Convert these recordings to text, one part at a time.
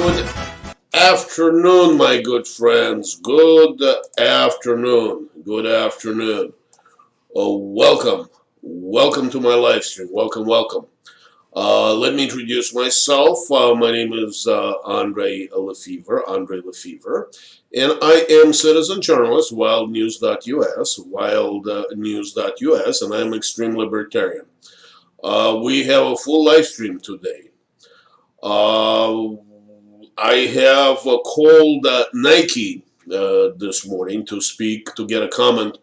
Good afternoon, my good friends. Good afternoon. Good afternoon. Welcome to my live stream. Welcome. Let me introduce myself. My name is Andre Lefevre, and I am citizen journalist, wildnews.us, and I'm extreme libertarian. We have a full live stream today. I have called Nike this morning to speak, to get a comment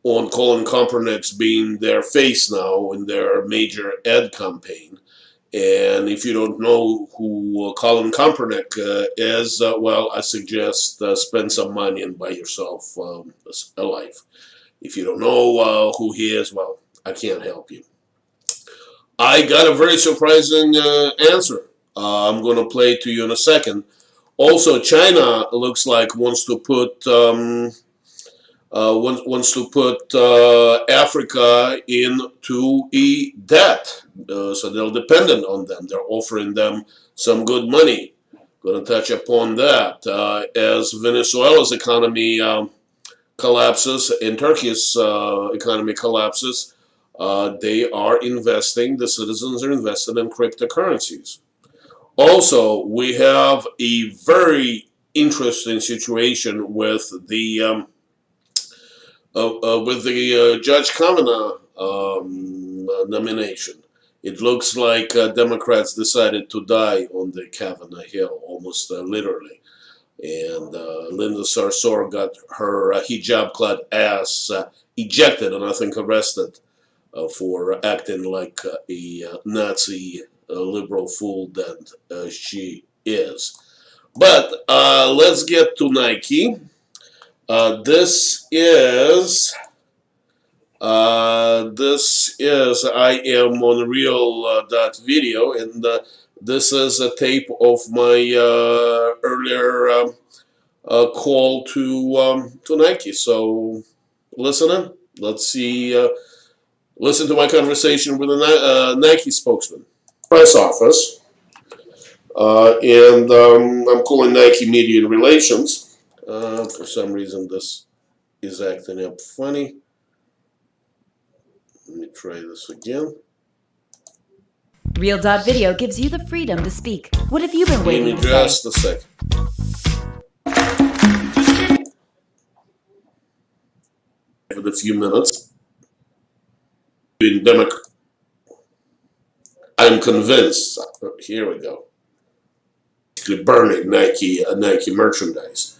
on Colin Kaepernick's being their face now in their major ad campaign. And if you don't know who Colin Kaepernick is, well, I suggest spend some money and buy yourself a life. If you don't know who he is, well, I can't help you. I got a very surprising answer. I'm going to play it to you in a second. Also, China looks like wants to put Africa into a debt, so they're dependent on them. They're offering them some good money. Going to touch upon that as Venezuela's economy collapses and Turkey's economy collapses. They are investing. The citizens are invested in cryptocurrencies. Also, we have a very interesting situation with the Judge Kavanaugh nomination. It looks like Democrats decided to die on the Kavanaugh Hill, almost literally. And Linda Sarsour got her hijab-clad ass ejected and I think arrested for acting like a Nazi liberal fool that she is. But let's get to Nike. This is I am on real.video, and this is a tape of my earlier call to Nike. So listen in. Let's see. Listen to my conversation with a Nike spokesman. Press office, and I'm calling Nike Media and Relations. For some reason, this is acting up funny. Let me try this again. Real.video gives you the freedom to speak. What have you been waiting to say? Just a second. For a few minutes. In Democrat. I'm convinced. Here we go. Burning Nike merchandise.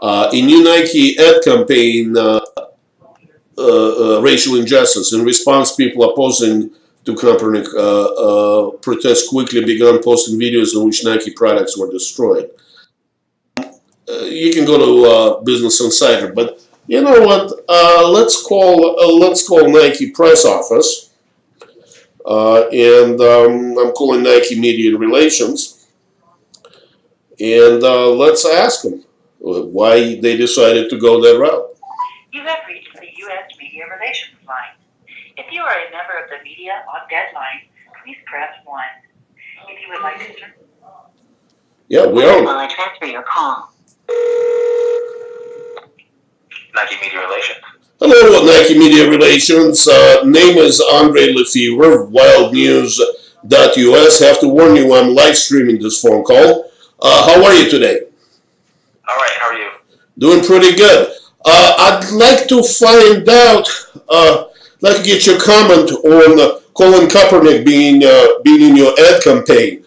A new Nike ad campaign, racial injustice. In response, people opposing to Kaepernick protests quickly began posting videos in which Nike products were destroyed. You can go to Business Insider, but you know what? Let's call Nike press office. And I'm calling Nike Media and Relations. And let's ask them why they decided to go that route. You have reached the U.S. Media Relations line. If you are a member of the media on deadline, please press 1. If you would like to... Yeah, we are. While I transfer your call. Nike Media Relations. Hello, Nike Media Relations. Name is Andre Lefevre, wildnews.us. Have to warn you, I'm live streaming this phone call. How are you today? All right, how are you? Doing pretty good. I'd like to find out, like to get your comment on Colin Kaepernick being in your ad campaign.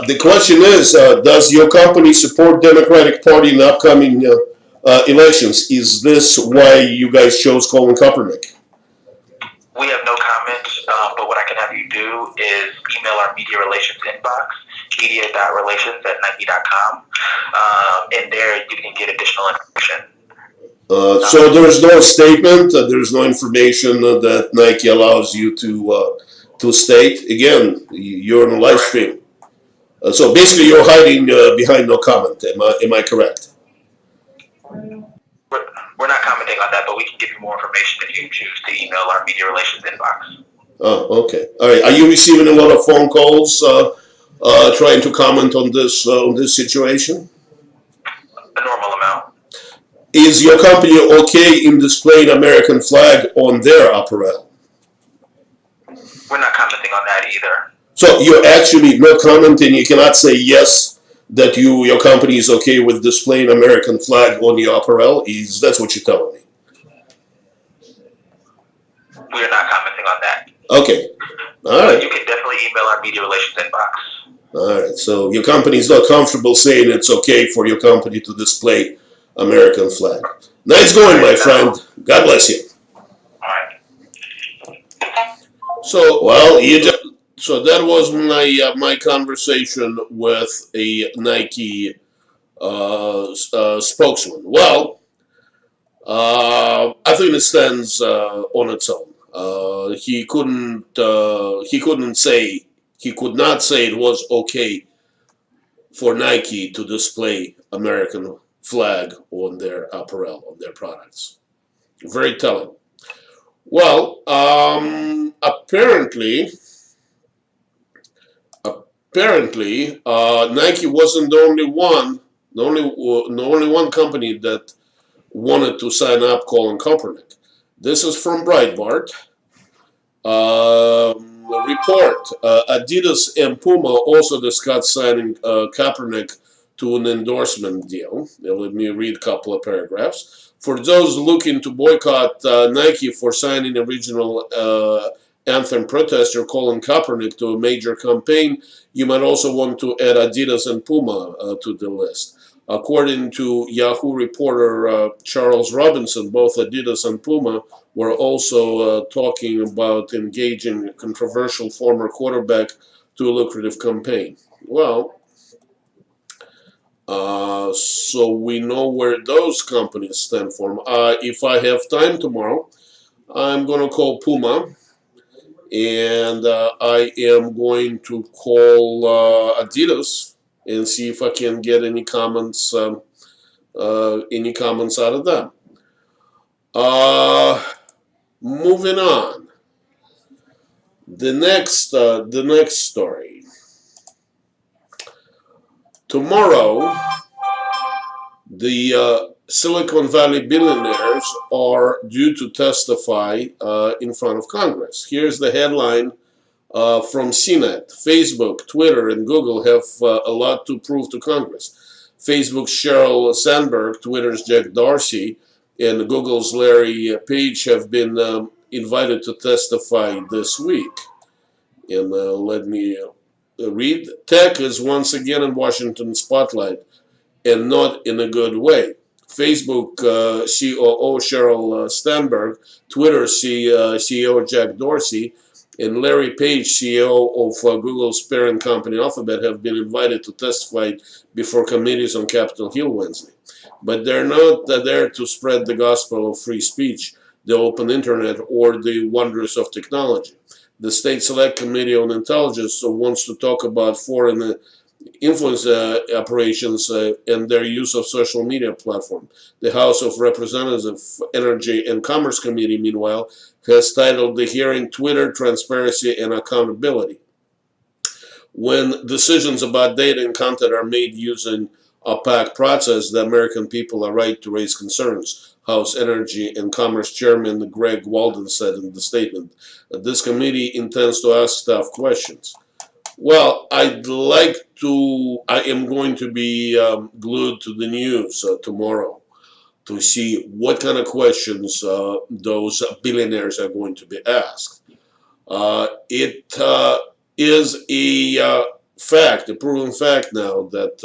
The question is, does your company support Democratic Party in the upcoming elections? Is this why you guys chose Colin Kaepernick? We have no comment, but what I can have you do is email our media relations inbox, media.relations@nike.com, and there you can get additional information. So there's no statement, there's no information that Nike allows you to state. Again, you're on a live stream. So basically you're hiding behind no comment. Am I correct? We're not commenting on that, but we can give you more information if you choose to email our media relations inbox. Oh, okay. All right. Are you receiving a lot of phone calls trying to comment on this situation? A normal amount. Is your company okay in displaying American flag on their apparel? We're not commenting on that either. So you're actually not commenting. You cannot say yes that your company is okay with displaying American flag on your apparel. That's what you're telling me? We're not commenting on that. Okay. All right. You can definitely email our media relations inbox. All right. So your company is not comfortable saying it's okay for your company to display American flag. Nice going, my friend. God bless you. All right. So, well, so that was my conversation with a Nike spokesman. Well, I think it stands on its own. He could not say it was okay for Nike to display American flag on their apparel, on their products. Very telling. Well, apparently, Nike wasn't the only one company that wanted to sign up Colin Kaepernick. This is from Breitbart. Report. Adidas and Puma also discussed signing Kaepernick to an endorsement deal. Now, let me read a couple of paragraphs. For those looking to boycott Nike for signing a regional anthem protester Colin Kaepernick to a major campaign, you might also want to add Adidas and Puma to the list. According to Yahoo reporter Charles Robinson, both Adidas and Puma were also talking about engaging a controversial former quarterback to a lucrative campaign. Well, so we know where those companies stand for. If I have time tomorrow, I'm going to call Puma, and I am going to call Adidas and see if I can get any comments out of them. Moving on. The next story. Tomorrow, the Silicon Valley billionaires are due to testify in front of Congress. Here's the headline from CNET. Facebook, Twitter, and Google have a lot to prove to Congress. Facebook's Sheryl Sandberg, Twitter's Jack Dorsey, and Google's Larry Page have been invited to testify this week. And let me read. Tech is once again in Washington spotlight, and not in a good way. Facebook COO Sheryl Sandberg, Twitter CEO Jack Dorsey, and Larry Page, CEO of Google's parent company Alphabet, have been invited to testify before committees on Capitol Hill Wednesday. But they're not there to spread the gospel of free speech, the open internet, or the wonders of technology. The State Select Committee on Intelligence wants to talk about foreign influence operations and their use of social media platform. The House of Representatives Energy and Commerce Committee, meanwhile, has titled the hearing Twitter, Transparency and Accountability. When decisions about data and content are made using opaque process, the American people are right to raise concerns, House Energy and Commerce Chairman Greg Walden said in the statement. This committee intends to ask tough questions. Well, I am going to be glued to the news tomorrow to see what kind of questions those billionaires are going to be asked. It is a fact, a proven fact now, that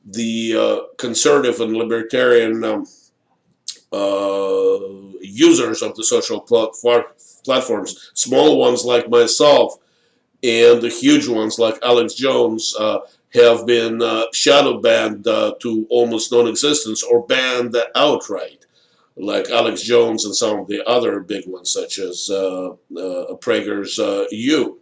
the conservative and libertarian users of the social platforms, small ones like myself, and the huge ones like Alex Jones have been shadow banned to almost non-existence or banned outright, like Alex Jones and some of the other big ones, such as Prager's U.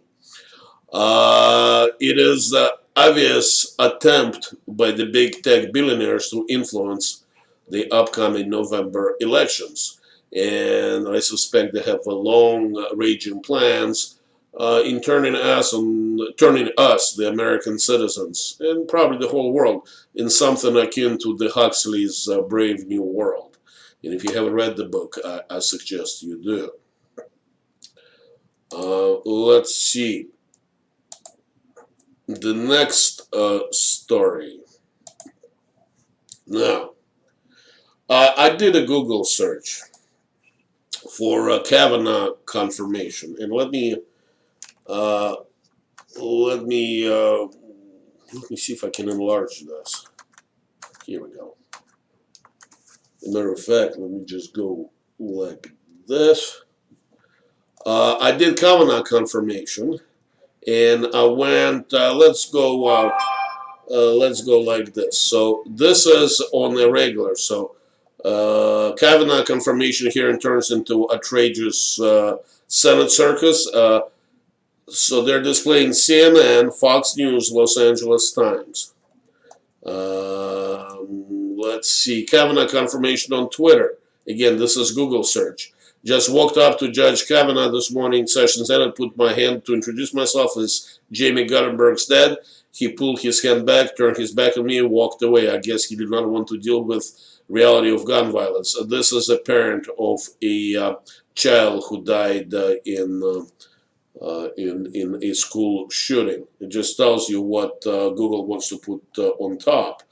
It is an obvious attempt by the big tech billionaires to influence the upcoming November elections. And I suspect they have long-ranging plans in turning us, the American citizens, and probably the whole world, in something akin to the Huxley's Brave New World. And if you haven't read the book, I suggest you do. Let's see. The next story. Now, I did a Google search for Kavanaugh confirmation, and let me see if I can enlarge this. Here we go. As a matter of fact, let me just go like this. I did Kavanaugh confirmation, and I went. Let's go like this. So this is on the regular. So Kavanaugh confirmation hearing turns into outrageous Senate circus. So they're displaying CNN, Fox News, Los Angeles Times. Let's see. Kavanaugh confirmation on Twitter. Again, this is Google search. Just walked up to Judge Kavanaugh this morning, Sessions Senate, put my hand to introduce myself as Jamie Guttenberg's dad. He pulled his hand back, turned his back on me, and walked away. I guess he did not want to deal with reality of gun violence. This is a parent of a child who died in a school shooting. It just tells you what Google wants to put on top.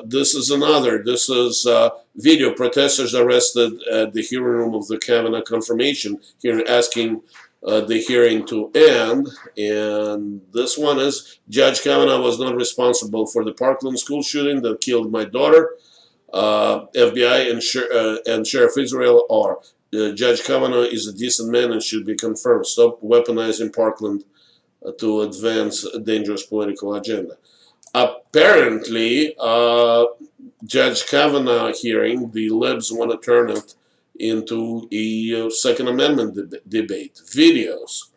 This is another. This is video. Protesters arrested at the hearing room of the Kavanaugh confirmation hearing, asking the hearing to end. And this one is Judge Kavanaugh was not responsible for the Parkland school shooting that killed my daughter. FBI and Sheriff Israel are. Judge Kavanaugh is a decent man and should be confirmed. Stop weaponizing Parkland to advance a dangerous political agenda. Apparently, Judge Kavanaugh hearing, the libs want to turn it into a Second Amendment debate. Videos.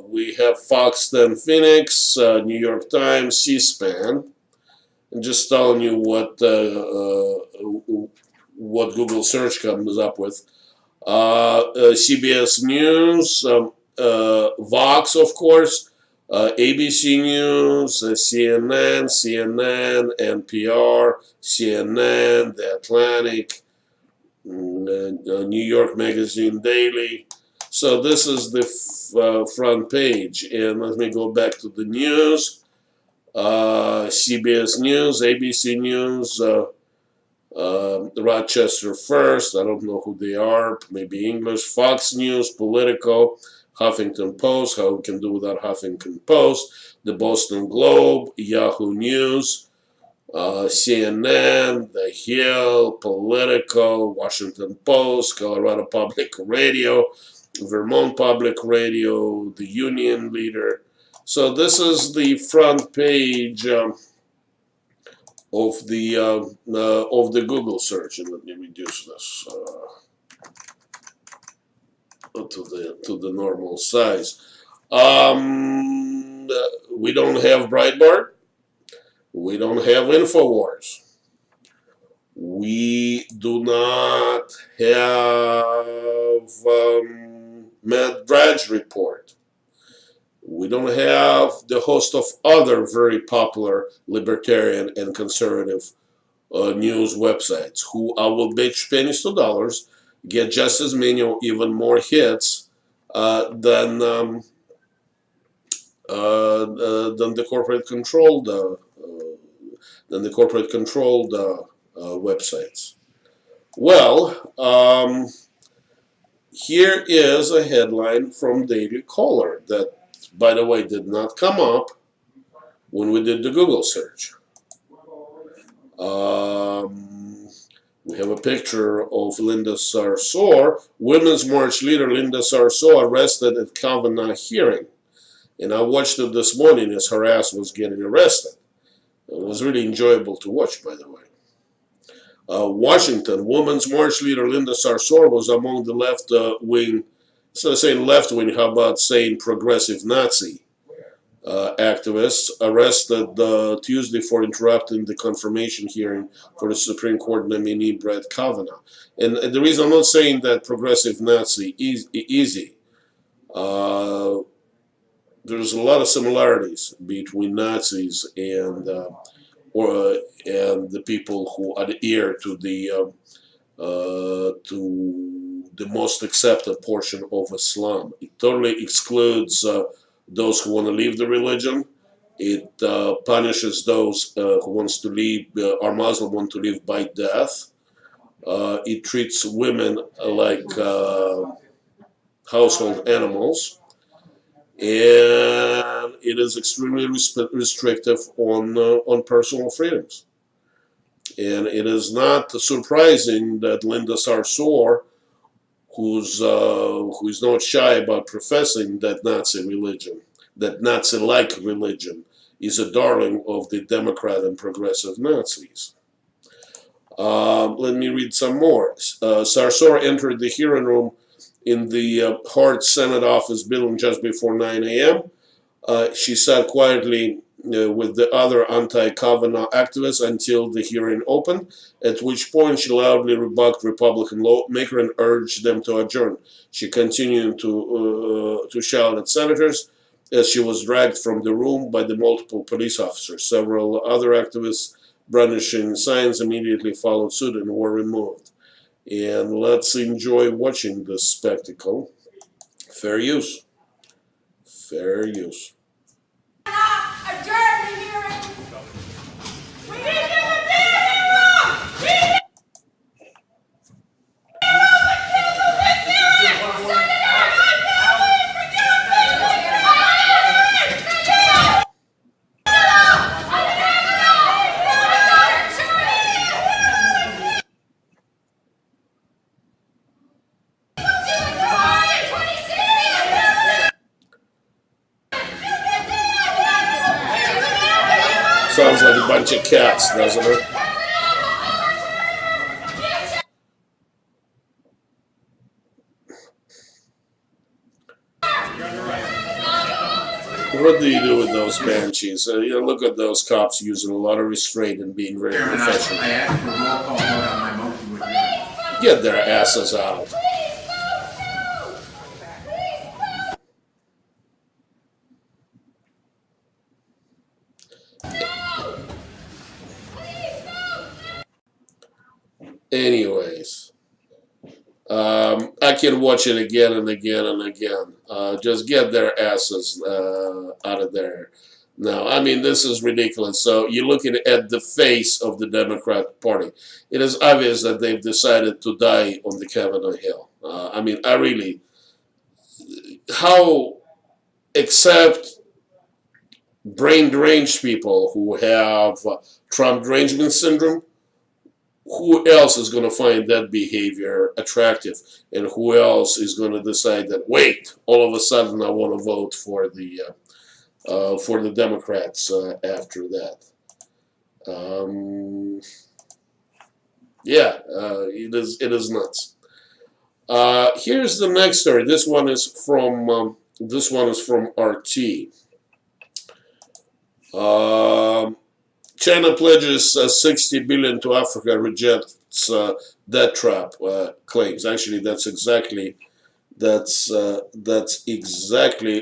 We have Fox 10 Phoenix, New York Times, C-SPAN. I'm just telling you what Google search comes up with. CBS News, Vox, of course, ABC News, CNN, NPR, CNN, The Atlantic, New York Magazine Daily. So this is the front page. And let me go back to the news. CBS News, ABC News, Rochester First, I don't know who they are, maybe English, Fox News, Politico, Huffington Post, how we can do without Huffington Post, the Boston Globe, Yahoo News, CNN, The Hill, Politico, Washington Post, Colorado Public Radio, Vermont Public Radio, The Union Leader. So this is the front page of the Google search, and let me reduce this to the normal size. We don't have Breitbart. We don't have Infowars. We do not have Matt Dragge report. We don't have the host of other very popular libertarian and conservative news websites who I will bet pennies to dollars get just as many or even more hits than the corporate controlled websites. Well, here is a headline from Daily Caller that, by the way, did not come up when we did the Google search. We have a picture of Linda Sarsour, Women's March leader Linda Sarsour, arrested at Kavanaugh hearing. And I watched it this morning as her ass was getting arrested. It was really enjoyable to watch, by the way. Washington, Women's March leader Linda Sarsour was among the left-wing, instead of saying left-wing, how about saying progressive Nazi activists, arrested Tuesday for interrupting the confirmation hearing for the Supreme Court nominee Brett Kavanaugh. And the reason I'm not saying that progressive Nazi is easy, There's a lot of similarities between Nazis and the people who adhere to the most accepted portion of Islam. It totally excludes those who want to leave the religion. It punishes those who wants to leave, are Muslim, want to live by death. It treats women like household animals, and it is extremely restrictive on personal freedoms. And it is not surprising that Linda Sarsour, who is not shy about professing that Nazi religion, that Nazi-like religion, is a darling of the Democrat and progressive Nazis. Let me read some more. Sarsour entered the hearing room in the Hart Senate office building just before 9 a.m. She sat quietly with the other anti-Kavanaugh activists until the hearing opened, at which point she loudly rebuked Republican lawmakers and urged them to adjourn. She continued to shout at senators as she was dragged from the room by the multiple police officers. Several other activists brandishing signs immediately followed suit and were removed. And let's enjoy watching this spectacle. Fair use. Fair use. Sounds like a bunch of cats, doesn't it? What do you do with those banshees? Look at those cops using a lot of restraint and being very professional. I asked for a roll call vote on my motion. Get their asses out. Anyways, I can watch it again and again and again. Just get their asses out of there. Now, I mean, this is ridiculous. So you're looking at the face of the Democrat Party. It is obvious that they've decided to die on the Kavanaugh Hill. I mean, I really, how, except brain deranged people who have Trump derangement syndrome, who else is going to find that behavior attractive, and who else is going to decide that, wait, all of a sudden I want to vote for the Democrats after that? Yeah, it is nuts. Here's the next story. This one is from RT. China pledges 60 billion to Africa, rejects debt trap claims. Actually, that's exactly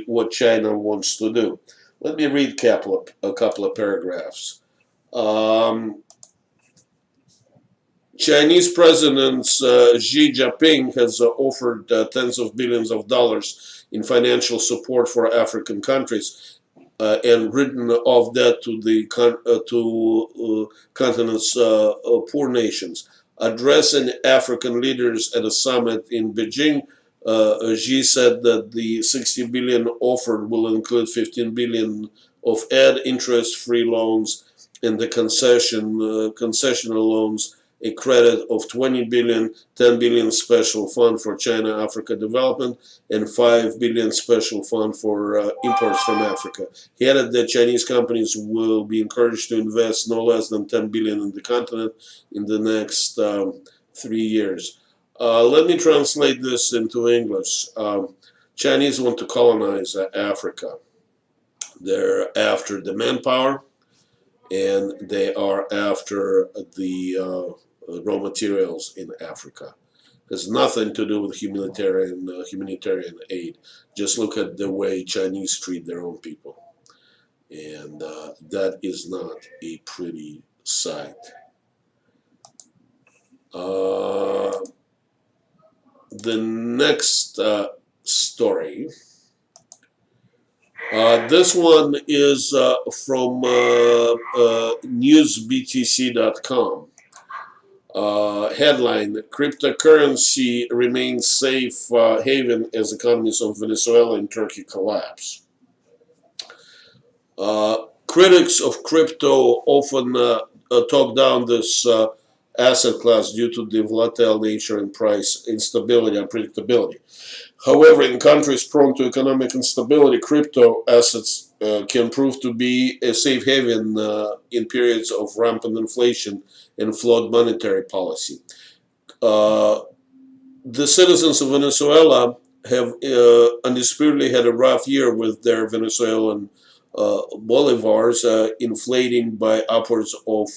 what China wants to do. Let me read a couple of paragraphs. Chinese President Xi Jinping has offered tens of billions of dollars in financial support for African countries, and written off that to the continent's poor nations. Addressing African leaders at a summit in Beijing, Xi said that the 60 billion offered will include 15 billion of interest-free loans and the concessional loans, a credit of 20 billion, 10 billion special fund for China-Africa development, and 5 billion special fund for imports from Africa. He added that Chinese companies will be encouraged to invest no less than 10 billion in the continent in the next 3 years. Let me translate this into English. Chinese want to colonize Africa. They're after the manpower, and they are after the raw materials in Africa. Has nothing to do with humanitarian aid. Just look at the way Chinese treat their own people, and that is not a pretty sight. The next story. This one is from newsbtc.com. Headline: Cryptocurrency remains safe haven as economies of Venezuela and Turkey collapse. Critics of crypto often talk down this asset class due to the volatile nature and price instability and unpredictability. However, in countries prone to economic instability, crypto assets can prove to be a safe haven in periods of rampant inflation and flawed monetary policy. The citizens of Venezuela have undisputedly had a rough year with their Venezuelan bolivars inflating by upwards of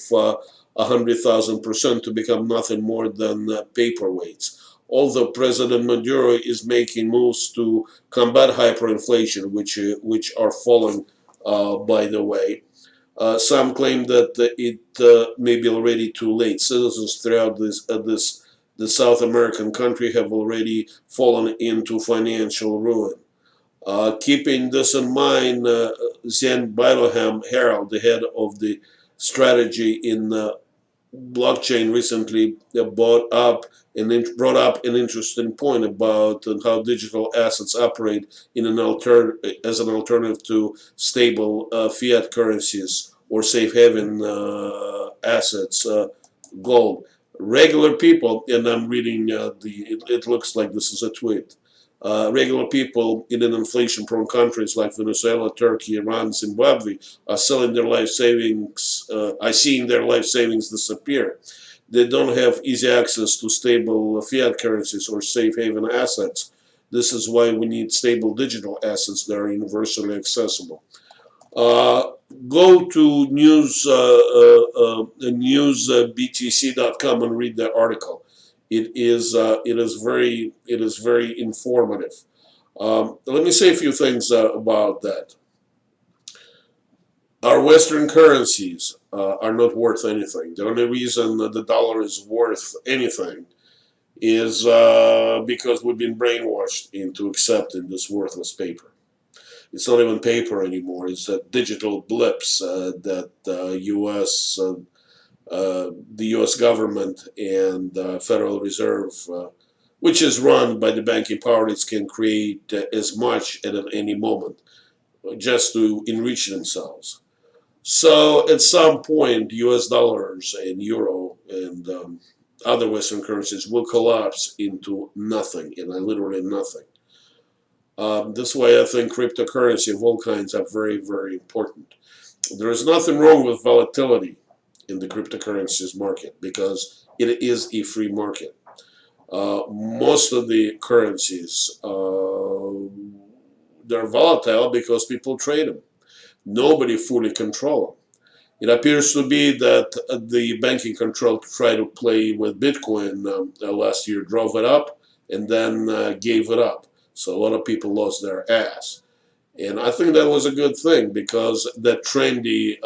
100,000% to become nothing more than paperweights. Although President Maduro is making moves to combat hyperinflation, which are falling, by the way, some claim that it may be already too late. Citizens throughout the South American country have already fallen into financial ruin. Keeping this in mind, Zen Biloham Herald, the head of the strategy in blockchain, recently brought up an interesting point about how digital assets operate as an alternative to stable fiat currencies or safe haven assets, gold. Regular people, and I'm reading it looks like this is a tweet. Regular people in an inflation-prone countries like Venezuela, Turkey, Iran, Zimbabwe are selling their life savings, are seeing their life savings disappear. They don't have easy access to stable fiat currencies or safe haven assets. This is why we need stable digital assets that are universally accessible. Go to newsbtc.com and read the article. It is very informative. Let me say a few things about that. Our Western currencies are not worth anything. The only reason that the dollar is worth anything is because we've been brainwashed into accepting this worthless paper. It's not even paper anymore. It's digital blips that the U.S. government and Federal Reserve, which is run by the banking parties, can create as much at any moment just to enrich themselves. So at some point, U.S. dollars and euro and other Western currencies will collapse into nothing, and literally nothing. This way, I think cryptocurrency of all kinds are very, very important. There is nothing wrong with volatility in the cryptocurrencies market because it is a free market. Most of the currencies, they're volatile because people trade them. Nobody fully controls them. It appears to be that the banking control tried to play with Bitcoin last year, drove it up, and then gave it up. So a lot of people lost their ass. And I think that was a good thing because that trendy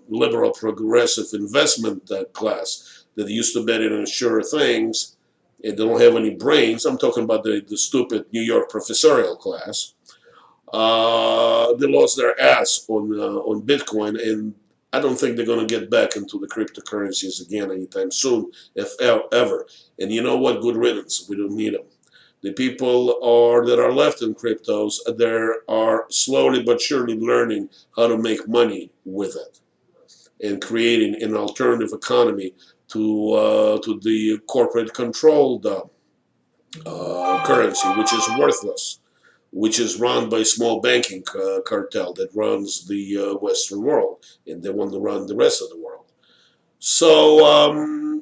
liberal progressive investment class that used to bet in sure things and don't have any brains, I'm talking about the stupid New York professorial class, they lost their ass on Bitcoin, and I don't think they're going to get back into the cryptocurrencies again anytime soon, if ever. And you know what? Good riddance. We don't need them. The people that are left in cryptos, they are slowly but surely learning how to make money with it and creating an alternative economy to the corporate controlled currency, which is worthless, which is run by a small banking cartel that runs the Western world, and they want to run the rest of the world. So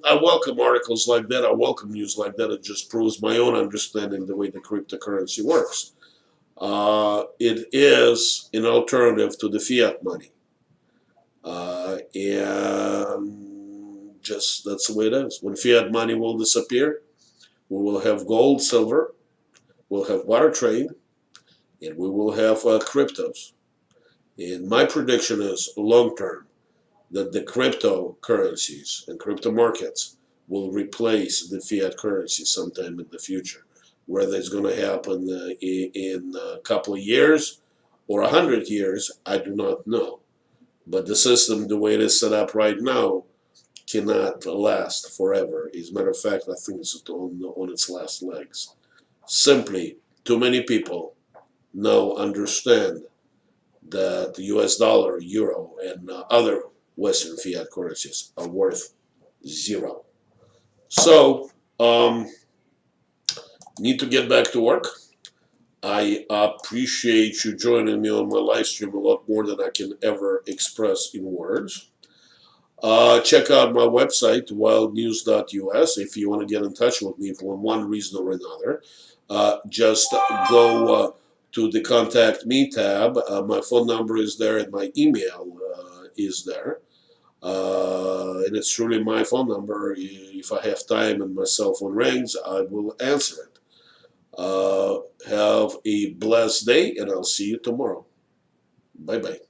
I welcome articles like that. I welcome news like that. It just proves my own understanding the way the cryptocurrency works. It is an alternative to the fiat money. And just that's the way it is. When fiat money will disappear, we will have gold, silver, we'll have water trade, and we will have cryptos. And my prediction is long term that the cryptocurrencies and crypto markets will replace the fiat currency sometime in the future. Whether it's going to happen in a couple of years or 100 years, I do not know. But the system, the way it is set up right now, cannot last forever. As a matter of fact, I think it's on its last legs. Simply, too many people now understand that the US dollar, euro, and other Western fiat currencies are worth zero. So, need to get back to work. I appreciate you joining me on my live stream a lot more than I can ever express in words. Check out my website, wildnews.us, if you want to get in touch with me for one reason or another. Just go to the Contact Me tab. My phone number is there and my email is there. And it's truly my phone number. If I have time and my cell phone rings, I will answer it. Have a blessed day, and I'll see you tomorrow. Bye-bye.